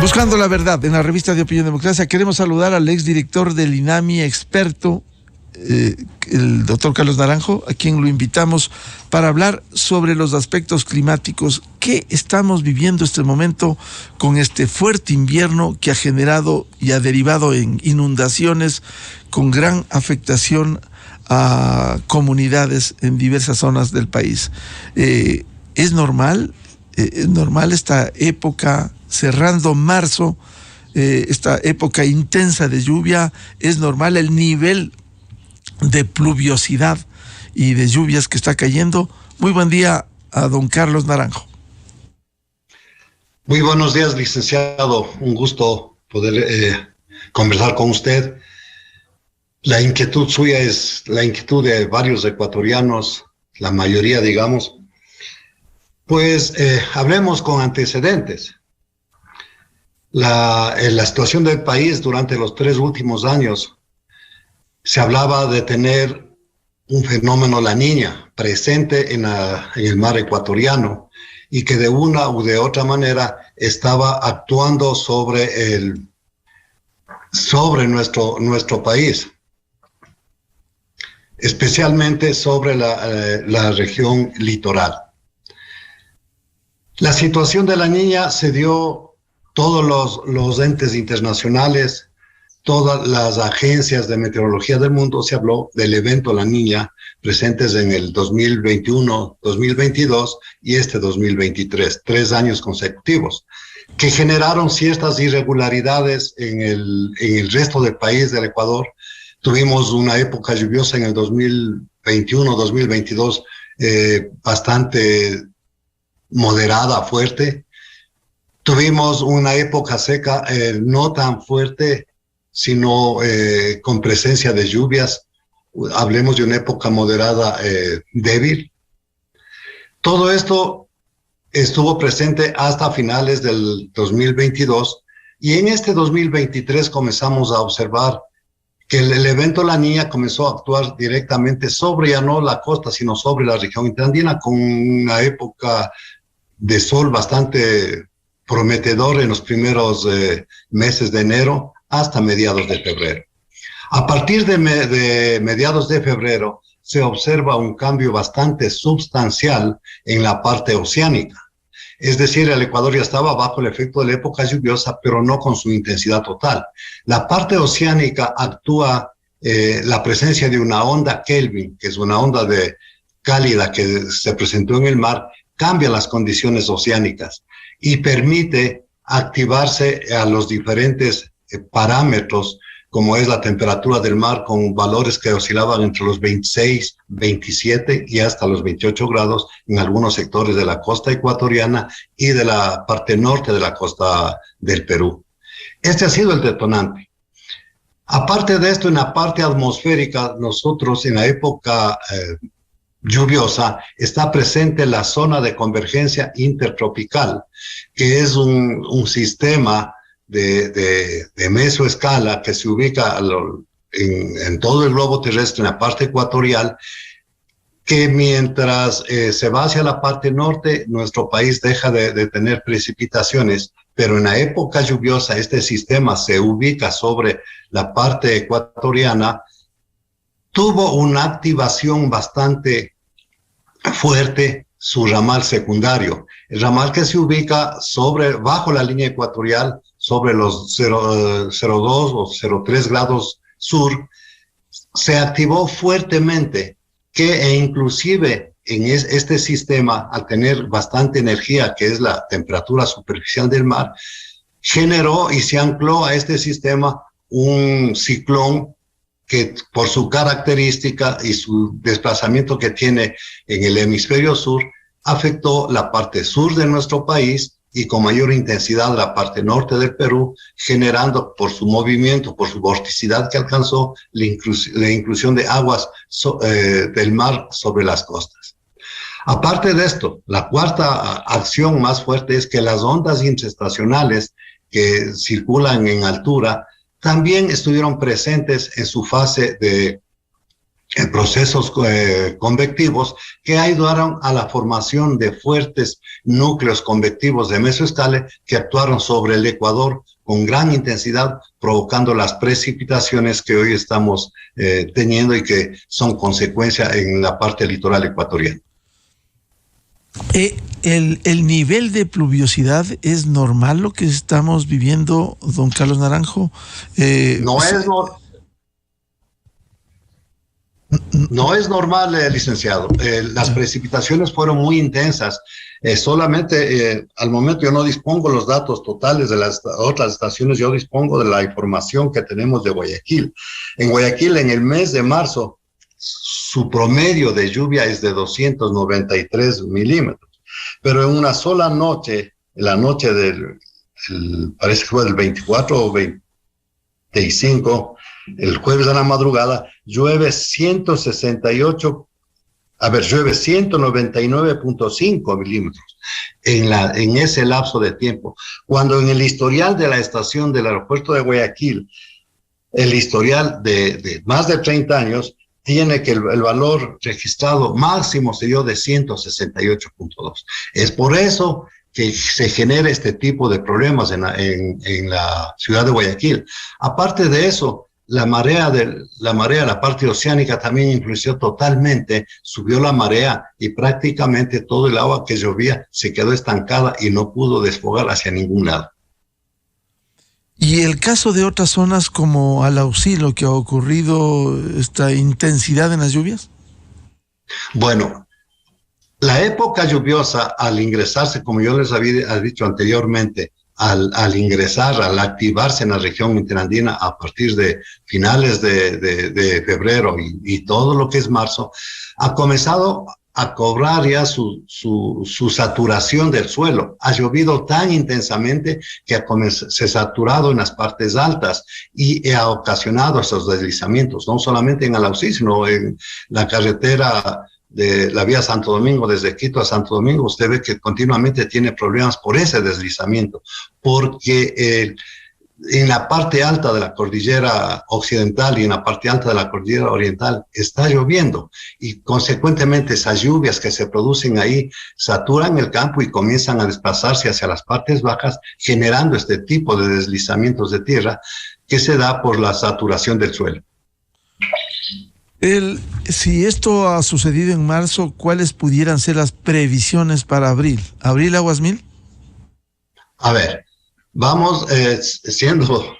Buscando la verdad, en la revista de Opinión Democracia, queremos saludar al exdirector del INAMI, experto, el doctor Carlos Naranjo, a quien lo invitamos para hablar sobre los aspectos climáticos que estamos viviendo este momento con este fuerte invierno que ha generado y ha derivado en inundaciones con gran afectación a comunidades en diversas zonas del país. ¿Es normal esta época, cerrando marzo, esta época intensa de lluvia? ¿Es normal el nivel de pluviosidad y de lluvias que está cayendo? Muy buen día a don Carlos Naranjo. Muy buenos días, licenciado. Un gusto poder conversar con usted. La inquietud suya es la inquietud de varios ecuatorianos, la mayoría, digamos. Pues hablemos con antecedentes. La situación del país durante los 3 últimos años se hablaba de tener un fenómeno La Niña presente en el mar ecuatoriano y que de una u de otra manera estaba actuando sobre nuestro país, especialmente sobre la región litoral. La situación de La Niña se dio, todos los entes internacionales, todas las agencias de meteorología del mundo, se habló del evento La Niña presentes en el 2021, 2022 y 2023, 3 años consecutivos, que generaron ciertas irregularidades en el resto del país, del Ecuador. Tuvimos una época lluviosa en el 2021, 2022, bastante moderada, fuerte. Tuvimos una época seca, no tan fuerte, sino con presencia de lluvias. Hablemos de una época moderada débil. Todo esto estuvo presente hasta finales del 2022 y en este 2023 comenzamos a observar que el evento La Niña comenzó a actuar directamente sobre, ya no la costa, sino sobre la región interandina, con una época de sol bastante prometedor en los primeros meses de enero hasta mediados de febrero. A partir de mediados de febrero se observa un cambio bastante sustancial en la parte oceánica. Es decir, el Ecuador ya estaba bajo el efecto de la época lluviosa, pero no con su intensidad total. La parte oceánica actúa la presencia de una onda Kelvin, que es una onda cálida que se presentó en el mar, cambia las condiciones oceánicas y permite activarse a los diferentes parámetros, como es la temperatura del mar, con valores que oscilaban entre los 26, 27 y hasta los 28 grados en algunos sectores de la costa ecuatoriana y de la parte norte de la costa del Perú. Este ha sido el detonante. Aparte de esto, en la parte atmosférica, nosotros en la época lluviosa está presente la zona de convergencia intertropical, que es un sistema de mesoescala que se ubica en todo el globo terrestre, en la parte ecuatorial, que mientras se va hacia la parte norte, nuestro país deja de tener precipitaciones, pero en la época lluviosa este sistema se ubica sobre la parte ecuatoriana, tuvo una activación bastante fuerte su ramal secundario, el ramal que se ubica bajo la línea ecuatorial, sobre los 0,2 o 0,3 grados sur, se activó fuertemente, que inclusive en este sistema, al tener bastante energía, que es la temperatura superficial del mar, generó y se ancló a este sistema un ciclón que por su característica y su desplazamiento que tiene en el hemisferio sur, afectó la parte sur de nuestro país y con mayor intensidad la parte norte del Perú, generando por su movimiento, por su vorticidad que alcanzó, la inclusión de aguas del mar sobre las costas. Aparte de esto, la cuarta acción más fuerte es que las ondas intraestacionales que circulan en altura también estuvieron presentes en su fase procesos convectivos que ayudaron a la formación de fuertes núcleos convectivos de mesoescala que actuaron sobre el Ecuador con gran intensidad, provocando las precipitaciones que hoy estamos teniendo y que son consecuencia en la parte litoral ecuatoriana. ¿El nivel de pluviosidad es normal lo que estamos viviendo, don Carlos Naranjo? No es normal, licenciado. Las precipitaciones fueron muy intensas. Solamente al momento yo no dispongo los datos totales de las otras estaciones, yo dispongo de la información que tenemos de Guayaquil. En Guayaquil, en el mes de marzo, su promedio de lluvia es de 293 milímetros. Pero en una sola noche, la noche parece que fue del 24 o 25, el jueves de la madrugada, llueve 199.5 milímetros en ese lapso de tiempo. Cuando en el historial de la estación del aeropuerto de Guayaquil, el historial de más de 30 años, tiene que el valor registrado máximo se dio de 168.2. Es por eso que se genera este tipo de problemas en la ciudad de Guayaquil. Aparte de eso, la parte oceánica también influyó totalmente, subió la marea y prácticamente todo el agua que llovía se quedó estancada y no pudo desfogar hacia ningún lado. ¿Y el caso de otras zonas como Alausí, lo que ha ocurrido, esta intensidad en las lluvias? Bueno, la época lluviosa al ingresarse, como yo les había dicho anteriormente, al activarse en la región interandina a partir de finales de febrero y todo lo que es marzo, ha comenzado a cobrar ya su saturación del suelo. Ha llovido tan intensamente que se ha saturado en las partes altas y ha ocasionado esos deslizamientos, no solamente en Alausí, sino en la carretera de la vía Santo Domingo, desde Quito a Santo Domingo. Usted ve que continuamente tiene problemas por ese deslizamiento, porque en la parte alta de la cordillera occidental y en la parte alta de la cordillera oriental está lloviendo y consecuentemente esas lluvias que se producen ahí saturan el campo y comienzan a desplazarse hacia las partes bajas, generando este tipo de deslizamientos de tierra que se da por la saturación del suelo. Si esto ha sucedido en marzo, ¿cuáles pudieran ser las previsiones para abril? ¿Abril aguas mil? A ver, vamos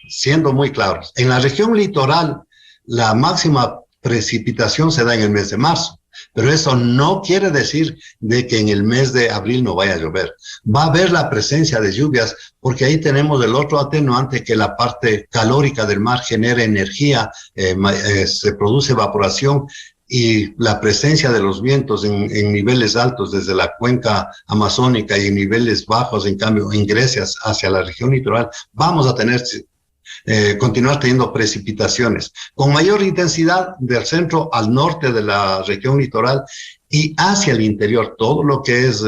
siendo muy claros. En la región litoral, la máxima precipitación se da en el mes de marzo, pero eso no quiere decir de que en el mes de abril no vaya a llover. Va a haber la presencia de lluvias porque ahí tenemos el otro atenuante, que la parte calórica del mar genera energía, se produce evaporación, y la presencia de los vientos en niveles altos desde la cuenca amazónica y en niveles bajos, en cambio, ingresa hacia la región litoral, vamos a continuar teniendo precipitaciones con mayor intensidad del centro al norte de la región litoral y hacia el interior, todo lo que es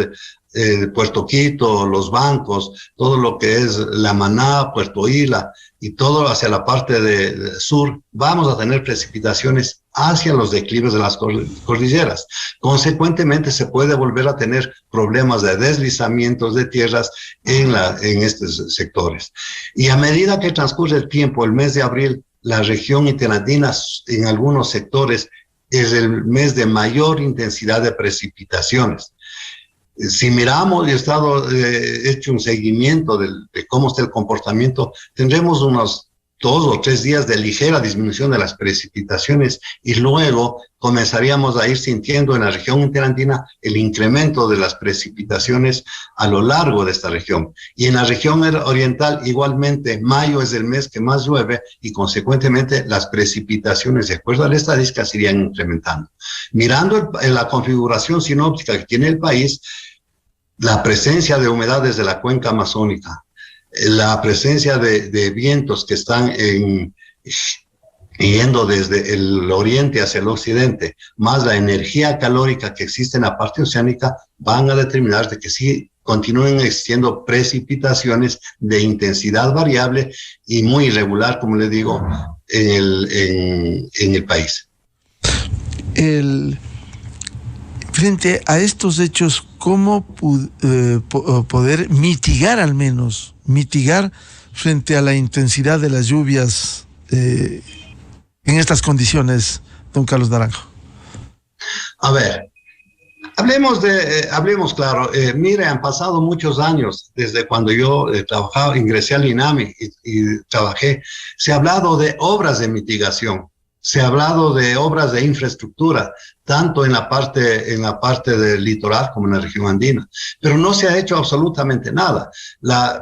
Puerto Quito, Los Bancos, todo lo que es La Maná, Puerto Isla y todo hacia la parte de sur, vamos a tener precipitaciones hacia los declives de las cordilleras. Consecuentemente, se puede volver a tener problemas de deslizamientos de tierras en estos sectores. Y a medida que transcurre el tiempo, el mes de abril, la región interandina en algunos sectores es el mes de mayor intensidad de precipitaciones. Si miramos, y he estado hecho un seguimiento de cómo está el comportamiento, tendremos unos 2 o 3 días de ligera disminución de las precipitaciones y luego comenzaríamos a ir sintiendo en la región interandina el incremento de las precipitaciones a lo largo de esta región. Y en la región oriental igualmente, mayo es el mes que más llueve y consecuentemente las precipitaciones, de acuerdo a la estadística, se irían incrementando. Mirando la configuración sinóptica que tiene el país, la presencia de humedades de la cuenca amazónica, la presencia de vientos que están yendo desde el oriente hacia el occidente, más la energía calórica que existe en la parte oceánica, van a determinar de que sí continúen existiendo precipitaciones de intensidad variable y muy irregular, como les digo, en el país. Frente a estos hechos, ¿cómo poder mitigar, al menos, frente a la intensidad de las lluvias en estas condiciones, don Carlos Naranjo? A ver, hablemos claro. Mire, han pasado muchos años desde cuando yo ingresé al INAMI y trabajé. Se ha hablado de obras de mitigación. Se ha hablado de obras de infraestructura, tanto en la parte del litoral como en la región andina, pero no se ha hecho absolutamente nada.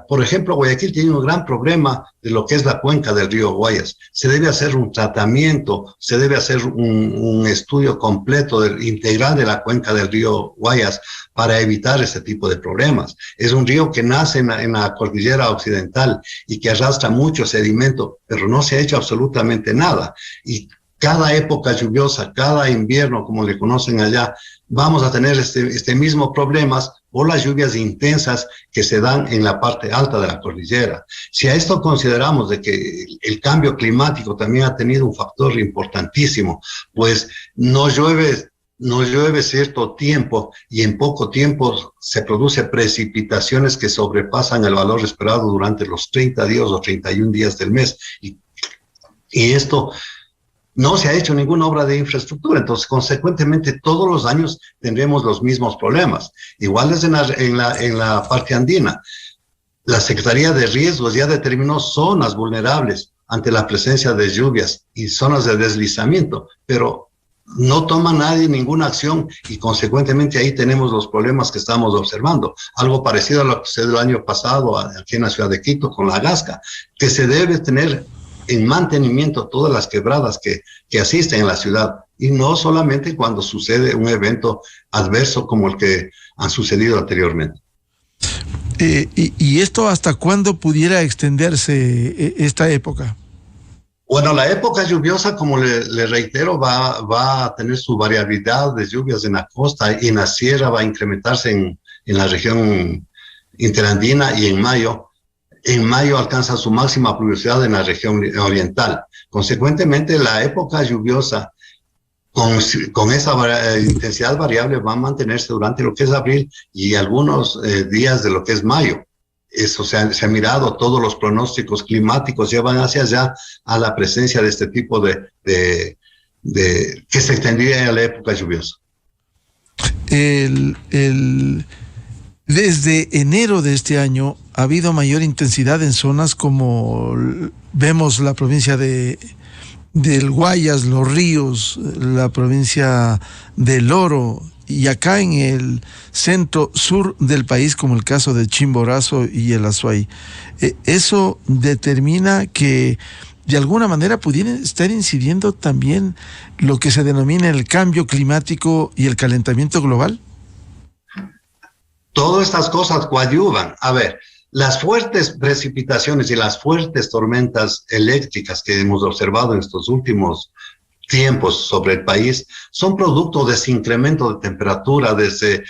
Por ejemplo, Guayaquil tiene un gran problema de lo que es la cuenca del río Guayas. Se debe hacer un tratamiento, se debe hacer un estudio completo, integral de la cuenca del río Guayas para evitar ese tipo de problemas. Es un río que nace en la cordillera occidental y que arrastra mucho sedimento, pero no se ha hecho absolutamente nada. Y cada época lluviosa, cada invierno, como le conocen allá, vamos a tener este mismo problemas por las lluvias intensas que se dan en la parte alta de la cordillera. Si a esto consideramos de que el cambio climático también ha tenido un factor importantísimo, pues no llueve cierto tiempo y en poco tiempo se producen precipitaciones que sobrepasan el valor esperado durante los 30 días o 31 días del mes. Y esto no se ha hecho ninguna obra de infraestructura, entonces consecuentemente todos los años tendremos los mismos problemas. Igual es en la parte andina. La Secretaría de Riesgos ya determinó zonas vulnerables ante la presencia de lluvias y zonas de deslizamiento, pero no toma nadie ninguna acción y consecuentemente ahí tenemos los problemas que estamos observando. Algo parecido a lo que sucedió el año pasado aquí en la ciudad de Quito con la Gasca, que se debe tener en mantenimiento todas las quebradas que asisten en la ciudad y no solamente cuando sucede un evento adverso como el que han sucedido anteriormente. ¿Y esto hasta cuándo pudiera extenderse esta época? Bueno, la época lluviosa, como le reitero, va a tener su variabilidad de lluvias en la costa y en la sierra va a incrementarse en la región interandina y en mayo. En mayo alcanza su máxima pluviosidad en la región oriental. Consecuentemente, la época lluviosa con esa intensidad variable va a mantenerse durante lo que es abril y algunos días de lo que es mayo. Eso se ha mirado, todos los pronósticos climáticos llevan hacia allá a la presencia de este tipo de que se extendería a la época lluviosa. Desde enero de este año ha habido mayor intensidad en zonas como vemos la provincia del Guayas, Los Ríos, la provincia del Oro y acá en el centro sur del país como el caso de Chimborazo y el Azuay. Eso determina que de alguna manera pudiera estar incidiendo también lo que se denomina el cambio climático y el calentamiento global. Todas estas cosas coadyuvan. A ver, las fuertes precipitaciones y las fuertes tormentas eléctricas que hemos observado en estos últimos tiempos sobre el país son producto de ese incremento de temperatura, de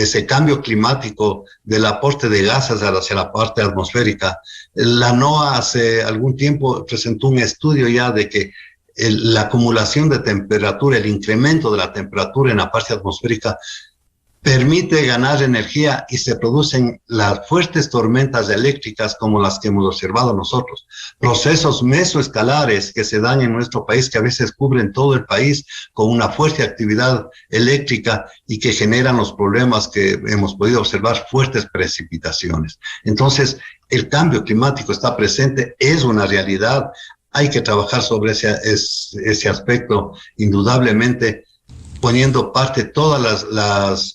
ese cambio climático, del aporte de gases hacia la parte atmosférica. La NOAA hace algún tiempo presentó un estudio ya de que la acumulación de temperatura, el incremento de la temperatura en la parte atmosférica permite ganar energía y se producen las fuertes tormentas eléctricas como las que hemos observado nosotros. Procesos mesoescalares que se dan en nuestro país que a veces cubren todo el país con una fuerte actividad eléctrica y que generan los problemas que hemos podido observar, fuertes precipitaciones. Entonces, el cambio climático está presente, es una realidad. Hay que trabajar sobre ese aspecto indudablemente, poniendo parte todas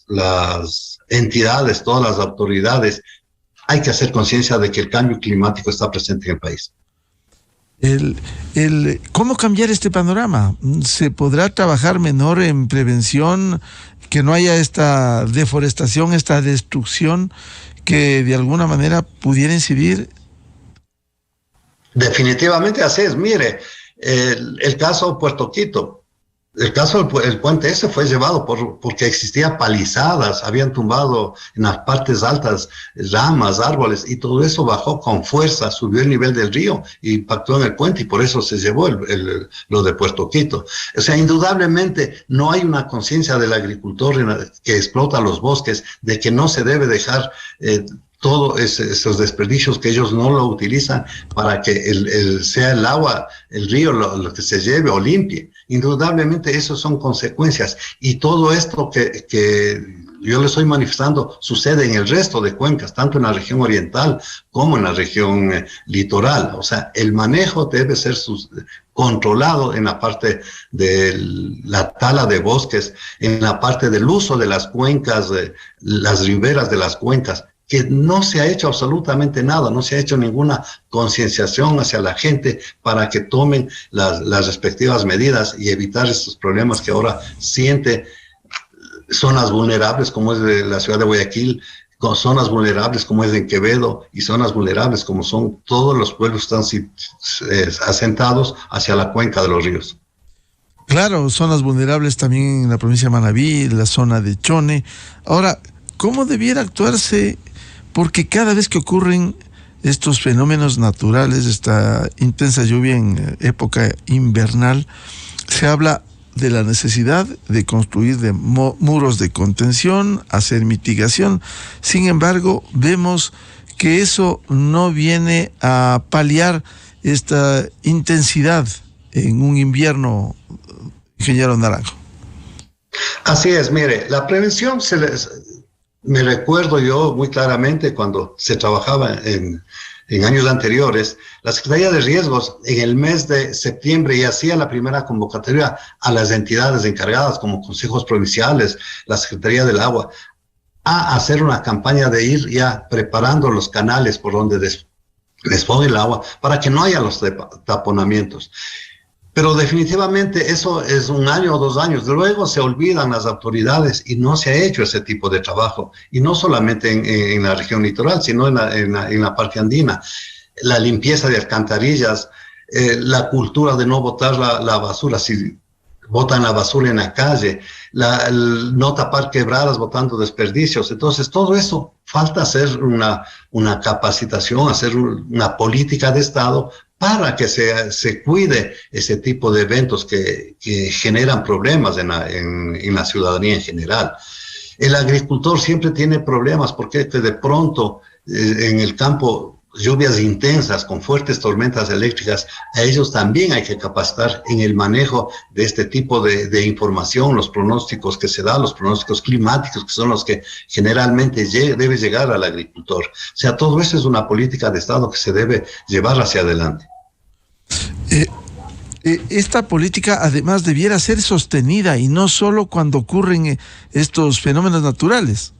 las entidades, todas las autoridades. Hay que hacer conciencia de que el cambio climático está presente en el país. ¿Cómo cambiar este panorama? ¿Se podrá trabajar menor en prevención, que no haya esta deforestación, esta destrucción que de alguna manera pudiera incidir? Definitivamente así es. Mire, el caso Puerto Quito. El caso del puente ese fue llevado porque existía palizadas, habían tumbado en las partes altas ramas, árboles, y todo eso bajó con fuerza, subió el nivel del río y impactó en el puente, y por eso se llevó lo de Puerto Quito. O sea, indudablemente no hay una conciencia del agricultor que explota los bosques de que no se debe dejar todos esos desperdicios, que ellos no lo utilizan para que sea el agua, el río, lo que se lleve o limpie. Indudablemente esas son consecuencias, y todo esto que yo le estoy manifestando sucede en el resto de cuencas, tanto en la región oriental como en la región litoral. O sea, el manejo debe ser controlado en la parte de la tala de bosques, en la parte del uso de las cuencas, las riberas de las cuencas, que no se ha hecho absolutamente nada, no se ha hecho ninguna concienciación hacia la gente para que tomen las respectivas medidas y evitar estos problemas que ahora siente zonas vulnerables como es de la ciudad de Guayaquil, con zonas vulnerables como es en Quevedo, y zonas vulnerables como son todos los pueblos que están asentados hacia la cuenca de los ríos. Claro, zonas vulnerables también en la provincia de Manabí, la zona de Chone. Ahora, ¿cómo debiera actuarse? Porque cada vez que ocurren estos fenómenos naturales, esta intensa lluvia en época invernal, se habla de la necesidad de construir muros de contención, hacer mitigación. Sin embargo, vemos que eso no viene a paliar esta intensidad en un invierno, ingeniero Naranjo. Así es, mire, la prevención me recuerdo yo muy claramente cuando se trabajaba en años anteriores, la Secretaría de Riesgos en el mes de septiembre ya hacía la primera convocatoria a las entidades encargadas como consejos provinciales, la Secretaría del Agua, a hacer una campaña de ir ya preparando los canales por donde desfogue el agua para que no haya los taponamientos. Pero definitivamente eso es 1 año o 2 años. Luego se olvidan las autoridades y no se ha hecho ese tipo de trabajo. Y no solamente en la región litoral, sino en la parte andina. La limpieza de alcantarillas, la cultura de no botar la basura, si botan la basura en la calle, no tapar quebradas botando desperdicios. Entonces, todo eso falta hacer una capacitación, hacer una política de Estado para que se cuide ese tipo de eventos que generan problemas en la ciudadanía en general. El agricultor siempre tiene problemas porque de pronto en el campo lluvias intensas con fuertes tormentas eléctricas, a ellos también hay que capacitar en el manejo de este tipo de información, los pronósticos que se dan, los pronósticos climáticos, que son los que generalmente debe llegar al agricultor. O sea, todo eso es una política de Estado que se debe llevar hacia adelante. Esta política además debiera ser sostenida y no solo cuando ocurren estos fenómenos naturales.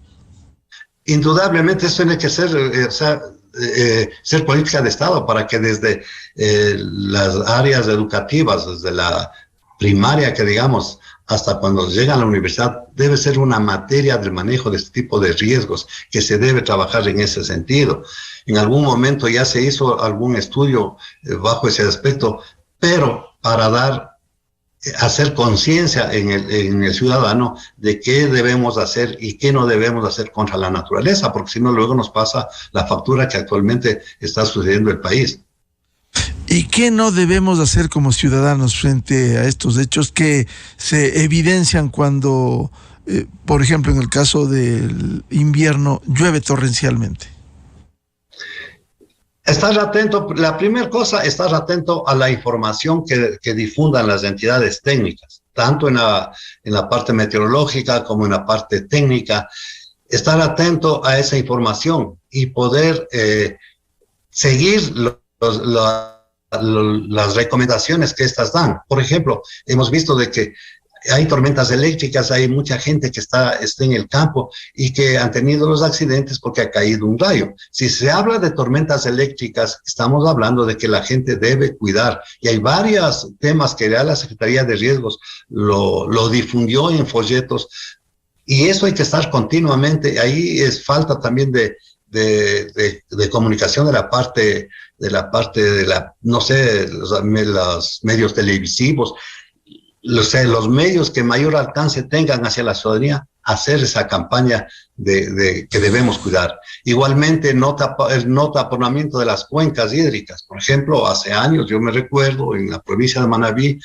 Indudablemente eso tiene que ser, ser política de Estado para que desde las áreas educativas, desde la primaria que digamos, hasta cuando llega a la universidad, debe ser una materia del manejo de este tipo de riesgos, que se debe trabajar en ese sentido. En algún momento ya se hizo algún estudio bajo ese aspecto, pero para hacer conciencia en el ciudadano de qué debemos hacer y qué no debemos hacer contra la naturaleza, porque si no luego nos pasa la factura que actualmente está sucediendo en el país. ¿Y qué no debemos hacer como ciudadanos frente a estos hechos que se evidencian cuando, por ejemplo, en el caso del invierno, llueve torrencialmente? Estar atento, la primera cosa, estar atento a la información que difundan las entidades técnicas, tanto en la parte meteorológica como en la parte técnica. Estar atento a esa información y poder seguir las recomendaciones que estas dan. Por ejemplo, hemos visto de que hay tormentas eléctricas, hay mucha gente que está en el campo y que han tenido los accidentes porque ha caído un rayo. Si se habla de tormentas eléctricas, estamos hablando de que la gente debe cuidar. Y hay varios temas que ya la Secretaría de Riesgos lo difundió en folletos. Y eso hay que estar continuamente. Ahí es falta también de comunicación de la parte no sé, los medios televisivos. los medios que mayor alcance tengan hacia la ciudadanía, hacer esa campaña de que debemos cuidar. Igualmente, el no taponamiento de las cuencas hídricas. Por ejemplo, hace años, yo me recuerdo, en la provincia de Manabí,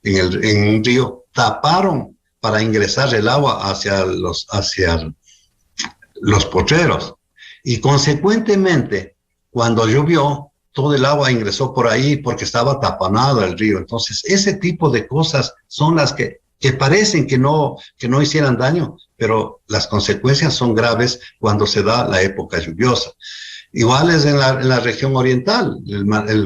en un río, taparon para ingresar el agua hacia los potreros. Y consecuentemente, cuando llovió, todo el agua ingresó por ahí porque estaba taponado el río. Entonces, ese tipo de cosas son las que parecen que no hicieran daño, pero las consecuencias son graves cuando se da la época lluviosa. Igual es en la región oriental,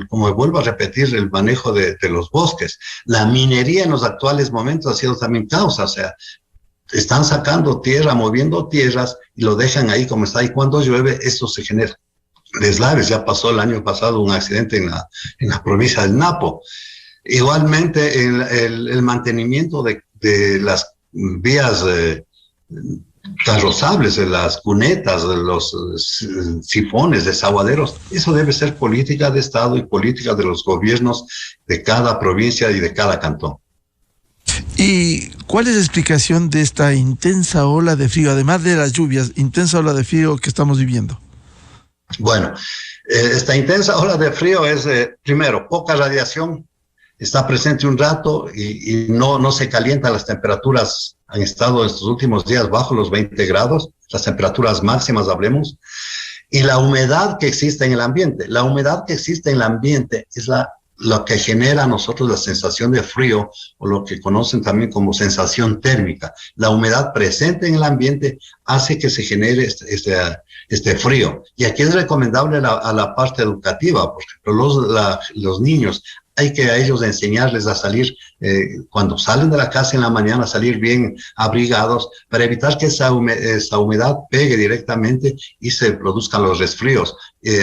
como vuelvo a repetir, el manejo de los bosques. La minería en los actuales momentos ha sido también causa, o sea, están sacando tierra, moviendo tierras y lo dejan ahí como está, y cuando llueve esto se genera deslaves. Ya pasó el año pasado un accidente en la provincia del Napo. Igualmente el mantenimiento de las vías carrozables, de las cunetas, de los sifones, desaguaderos, eso debe ser política de Estado y política de los gobiernos de cada provincia y de cada cantón. ¿Y cuál es la explicación de esta intensa ola de frío, además de las lluvias, intensa ola de frío que estamos viviendo? Bueno, esta intensa ola de frío es, primero, poca radiación, está presente un rato y no se calientan. Las temperaturas han estado estos últimos días bajo los 20 grados, las temperaturas máximas hablemos, y la humedad que existe en el ambiente. La humedad que existe en el ambiente es lo que genera a nosotros la sensación de frío, o lo que conocen también como sensación térmica. La humedad presente en el ambiente hace que se genere este frío. Y aquí es recomendable a la parte educativa, por ejemplo, los niños, hay que a ellos enseñarles a salir, cuando salen de la casa en la mañana, salir bien abrigados para evitar que esa humedad pegue directamente y se produzcan los resfríos.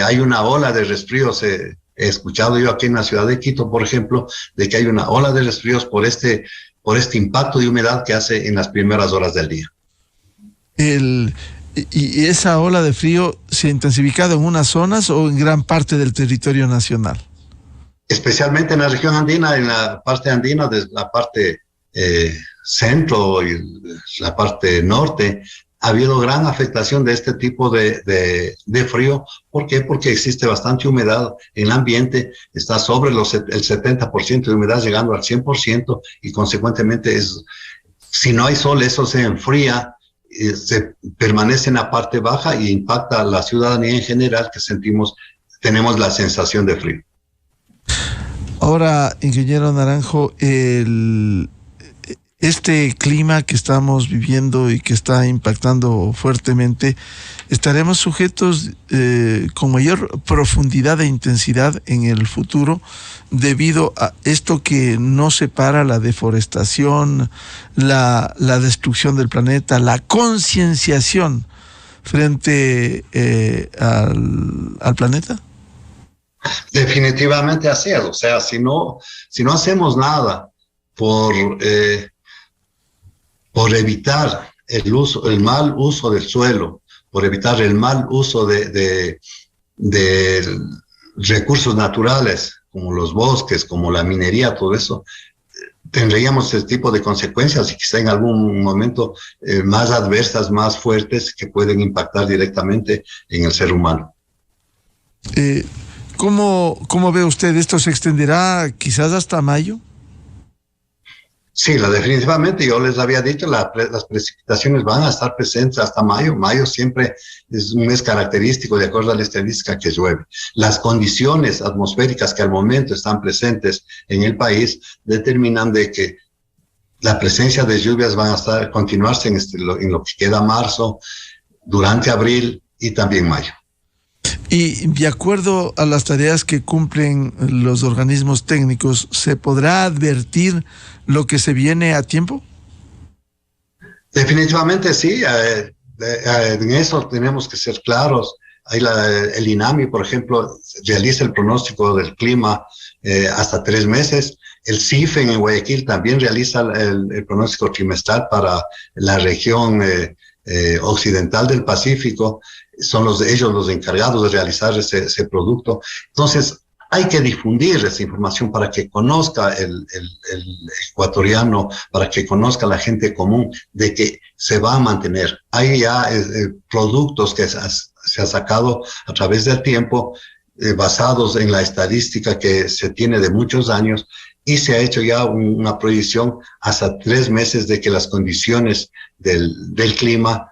Hay una ola de resfríos, he escuchado yo aquí en la ciudad de Quito, por ejemplo, de que hay una ola de resfríos por este impacto de humedad que hace en las primeras horas del día. ¿Y esa ola de frío se ha intensificado en unas zonas o en gran parte del territorio nacional? Especialmente en la región andina, en la parte andina, desde la parte centro y la parte norte, ha habido gran afectación de este tipo de frío. ¿Por qué? Porque existe bastante humedad en el ambiente, está sobre el 70% de humedad, llegando al 100%, y consecuentemente si no hay sol, eso se enfría, se permanece en la parte baja y impacta a la ciudadanía en general, que tenemos la sensación de frío. Ahora, ingeniero Naranjo, este clima que estamos viviendo y que está impactando fuertemente, ¿estaremos sujetos con mayor profundidad e intensidad en el futuro debido a esto que no separa la deforestación, la destrucción del planeta, la concienciación frente al planeta? Definitivamente así es. O sea, si no hacemos nada por evitar el mal uso del suelo, por evitar el mal uso de recursos naturales, como los bosques, como la minería, todo eso, tendríamos este tipo de consecuencias, y quizá en algún momento más adversas, más fuertes, que pueden impactar directamente en el ser humano. ¿Cómo ve usted? ¿Esto se extenderá quizás hasta mayo? Sí, definitivamente, yo les había dicho, las precipitaciones van a estar presentes hasta mayo. Mayo siempre es un mes característico, de acuerdo a la estadística, que llueve. Las condiciones atmosféricas que al momento están presentes en el país determinan de que la presencia de lluvias van a continuarse en lo que queda marzo, durante abril y también mayo. Y de acuerdo a las tareas que cumplen los organismos técnicos, ¿se podrá advertir lo que se viene a tiempo? Definitivamente sí. En eso tenemos que ser claros. El INAMI, por ejemplo, realiza el pronóstico del clima hasta 3 meses. El CIFEN en Guayaquil también realiza el pronóstico trimestral para la región occidental del Pacífico. Son ellos los encargados de realizar ese producto. Entonces, Hay que difundir esa información para que conozca el ecuatoriano, para que conozca la gente común de que se va a mantener. Hay ya productos que se ha sacado a través del tiempo, basados en la estadística que se tiene de muchos años, y se ha hecho ya una proyección hasta 3 meses de que las condiciones del clima,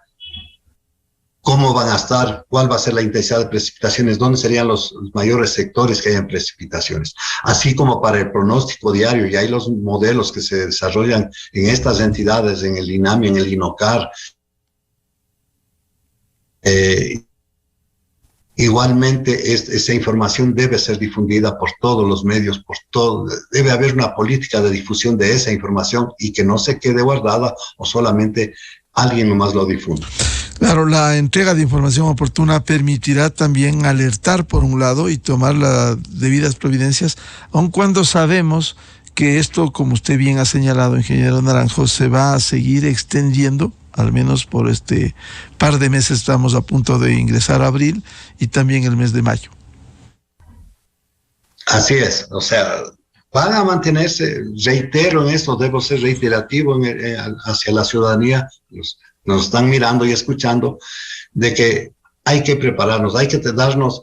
cómo van a estar, cuál va a ser la intensidad de precipitaciones, dónde serían los mayores sectores que hayan precipitaciones. Así como para el pronóstico diario, y hay los modelos que se desarrollan en estas entidades, en el INAMI, en el INOCAR. Igualmente, esa información debe ser difundida por todos los medios, por todo. Debe haber una política de difusión de esa información y que no se quede guardada o solamente alguien nomás lo difunda. Claro, la entrega de información oportuna permitirá también alertar por un lado y tomar las debidas providencias, aun cuando sabemos que esto, como usted bien ha señalado, ingeniero Naranjo, se va a seguir extendiendo, al menos por este par de meses. Estamos a punto de ingresar a abril y también el mes de mayo. Así es, o sea, van a mantenerse, reitero en esto, debo ser reiterativo hacia la ciudadanía, nos están mirando y escuchando, de que hay que prepararnos, hay que darnos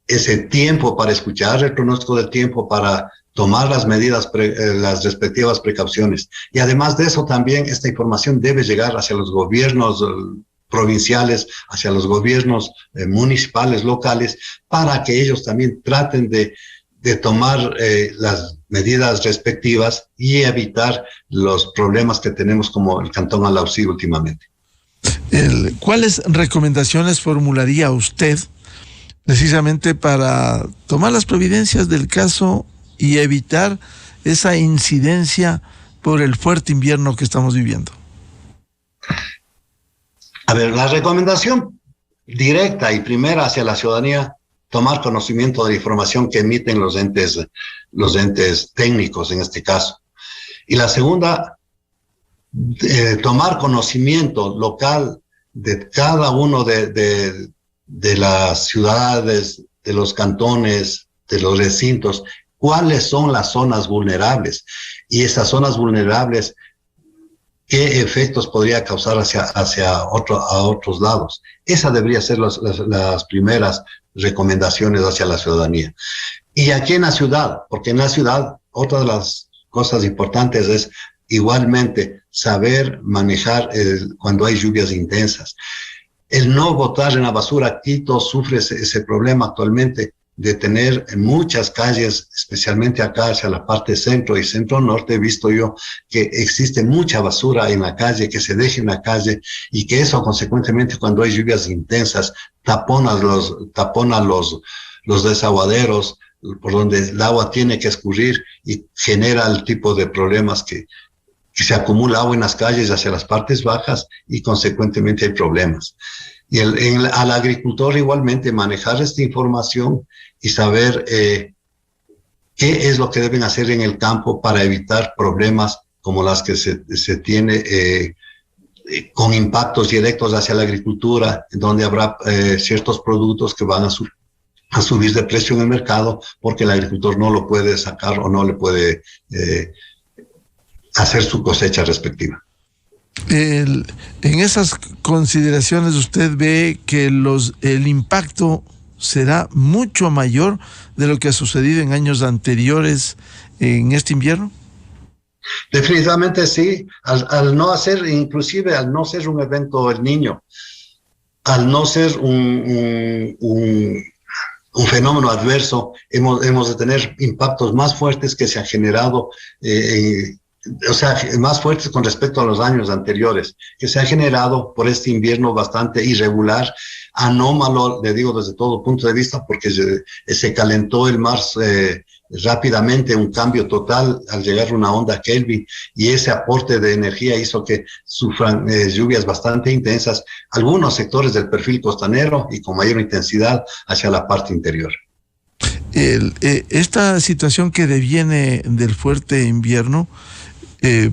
ese tiempo para escuchar el pronóstico del tiempo, para tomar las medidas, las respectivas precauciones. Y además de eso, también esta información debe llegar hacia los gobiernos provinciales, hacia los gobiernos municipales, locales, para que ellos también traten de tomar las medidas respectivas y evitar los problemas que tenemos como el Cantón Alausí últimamente. ¿Cuáles recomendaciones formularía usted precisamente para tomar las providencias del caso y evitar esa incidencia por el fuerte invierno que estamos viviendo? A ver, la recomendación directa y primera hacia la ciudadanía: tomar conocimiento de la información que emiten los entes técnicos en este caso. Y la segunda, tomar conocimiento local de cada uno de las ciudades, de los cantones, de los recintos, cuáles son las zonas vulnerables, y esas zonas vulnerables, qué efectos podría causar hacia otros lados. Esa debería ser las primeras recomendaciones hacia la ciudadanía. Y aquí en la ciudad, porque en la ciudad otra de las cosas importantes es igualmente saber manejar cuando hay lluvias intensas. El no botar en la basura. Quito sufre ese problema actualmente de tener en muchas calles, especialmente acá hacia la parte centro y centro norte, he visto yo que existe mucha basura en la calle, que se deja en la calle, y que eso consecuentemente cuando hay lluvias intensas tapona los desaguaderos por donde el agua tiene que escurrir, y genera el tipo de problemas que se acumula agua en las calles hacia las partes bajas y consecuentemente hay problemas. Y al agricultor igualmente manejar esta información y saber qué es lo que deben hacer en el campo para evitar problemas como las que se tiene con impactos directos hacia la agricultura, donde habrá ciertos productos que van a subir de precio en el mercado porque el agricultor no lo puede sacar o no le puede hacer su cosecha respectiva. En esas consideraciones, ¿usted ve que el impacto será mucho mayor de lo que ha sucedido en años anteriores en este invierno? Definitivamente sí. Al no ser un evento El Niño, al no ser un fenómeno adverso, hemos de tener impactos más fuertes que se han generado, más fuertes con respecto a los años anteriores, que se ha generado por este invierno bastante irregular, anómalo, le digo desde todo punto de vista, porque se calentó el mar rápidamente, un cambio total al llegar una onda Kelvin, y ese aporte de energía hizo que sufran lluvias bastante intensas, algunos sectores del perfil costanero y con mayor intensidad hacia la parte interior. Esta situación que deviene del fuerte invierno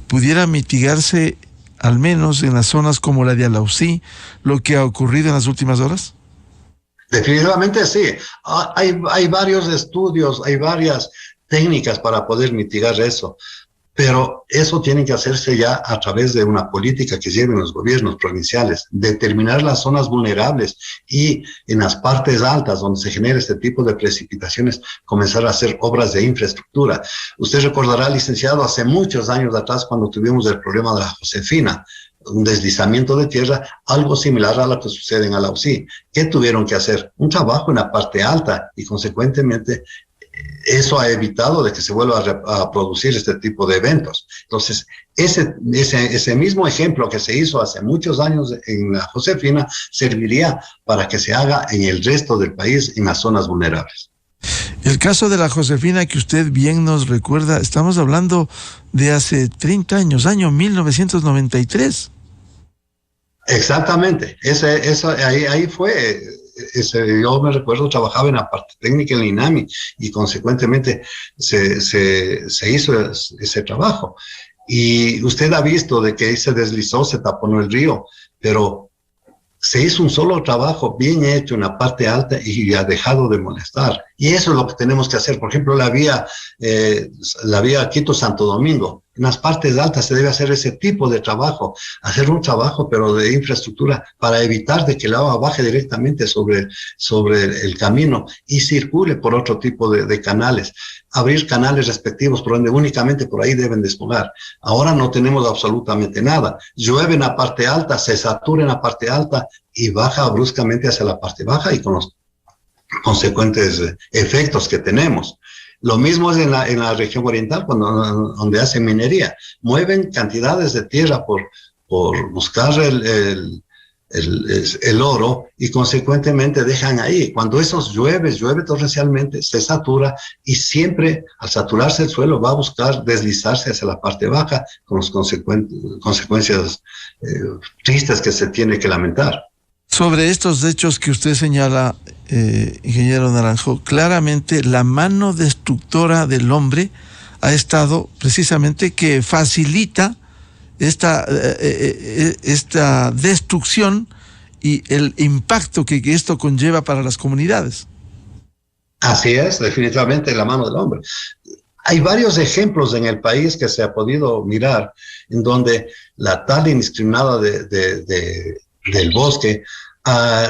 pudiera mitigarse al menos en las zonas como la de Alausí, lo que ha ocurrido en las últimas horas. Definitivamente sí. Hay varios estudios, hay varias técnicas para poder mitigar eso, pero eso tiene que hacerse ya a través de una política que lleven los gobiernos provinciales, determinar las zonas vulnerables y en las partes altas donde se genera este tipo de precipitaciones, comenzar a hacer obras de infraestructura. Usted recordará, licenciado, hace muchos años atrás cuando tuvimos el problema de la Josefina, un deslizamiento de tierra, algo similar a lo que sucede en Alausí. ¿Qué tuvieron que hacer? Un trabajo en la parte alta y consecuentemente eso ha evitado de que se vuelva a producir este tipo de eventos. Entonces, ese mismo ejemplo que se hizo hace muchos años en la Josefina serviría para que se haga en el resto del país, en las zonas vulnerables. El caso de la Josefina que usted bien nos recuerda, estamos hablando de hace 30 años, año 1993. Exactamente, ahí fue. Yo me recuerdo, trabajaba en la parte técnica en el INAMI y consecuentemente se hizo ese trabajo. Y usted ha visto de que ahí se deslizó, se taponó el río, pero se hizo un solo trabajo bien hecho en la parte alta y ha dejado de molestar. Y eso es lo que tenemos que hacer. Por ejemplo, la vía Quito-Santo Domingo. En las partes altas se debe hacer ese tipo de trabajo, hacer un trabajo pero de infraestructura para evitar de que el agua baje directamente sobre el camino y circule por otro tipo de canales. Abrir canales respectivos por donde únicamente por ahí deben desfogar. Ahora no tenemos absolutamente nada. Llueve en la parte alta, se satura en la parte alta y baja bruscamente hacia la parte baja y con los consecuentes efectos que tenemos. Lo mismo es en la región oriental, donde hacen minería. Mueven cantidades de tierra por buscar el oro y consecuentemente dejan ahí. Cuando eso llueve torrencialmente, se satura y siempre al saturarse el suelo va a buscar deslizarse hacia la parte baja con las consecuencias tristes que se tiene que lamentar. Sobre estos hechos que usted señala, ingeniero Naranjo, claramente la mano destructora del hombre ha estado precisamente que facilita esta destrucción y el impacto que esto conlleva para las comunidades. Así es, definitivamente la mano del hombre. Hay varios ejemplos en el país que se ha podido mirar en donde la tala indiscriminada del bosque ha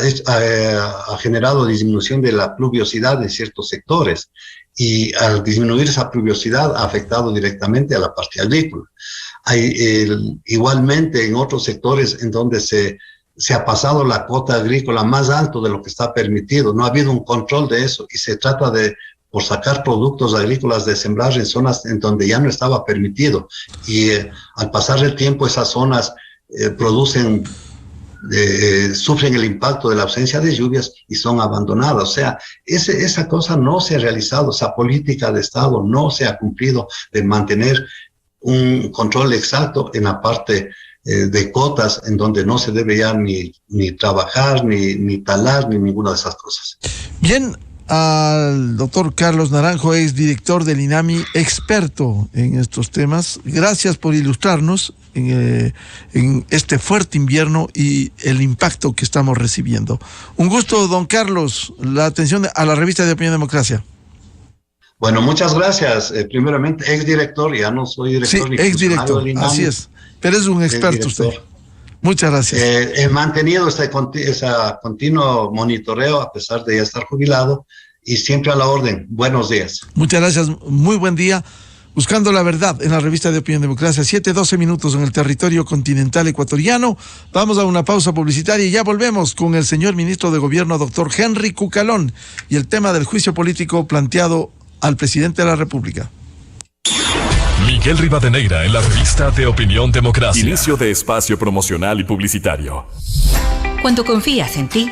generado disminución de la pluviosidad en ciertos sectores y al disminuir esa pluviosidad ha afectado directamente a la parte agrícola. Igualmente en otros sectores en donde se ha pasado la cuota agrícola más alto de lo que está permitido, no ha habido un control de eso y se trata por sacar productos agrícolas de sembrar en zonas en donde ya no estaba permitido y al pasar el tiempo esas zonas sufren el impacto de la ausencia de lluvias y son abandonadas. O sea, esa cosa no se ha realizado, esa política de Estado no se ha cumplido de mantener un control exacto en la parte de cotas en donde no se debe ya ni trabajar, ni talar, ni ninguna de esas cosas. Bien, al doctor Carlos Naranjo, ex director del INAMI, experto en estos temas. Gracias por ilustrarnos en este fuerte invierno y el impacto que estamos recibiendo. Un gusto, don Carlos, la atención a la revista de Opinión Democracia. Bueno, muchas gracias. Primeramente, exdirector, ya no soy director. Sí, exdirector, así es. Pero es un experto usted. Muchas gracias. He mantenido ese continuo monitoreo a pesar de ya estar jubilado y siempre a la orden. Buenos días. Muchas gracias. Muy buen día. Buscando la verdad en la revista de Opinión Democracia, 7:12 minutos en el territorio continental ecuatoriano. Vamos a una pausa publicitaria y ya volvemos con el señor ministro de Gobierno, doctor Henry Cucalón, y el tema del juicio político planteado al presidente de la República. Miguel Rivadeneira en la revista de Opinión Democracia. Inicio de espacio promocional y publicitario. Cuando confías en ti,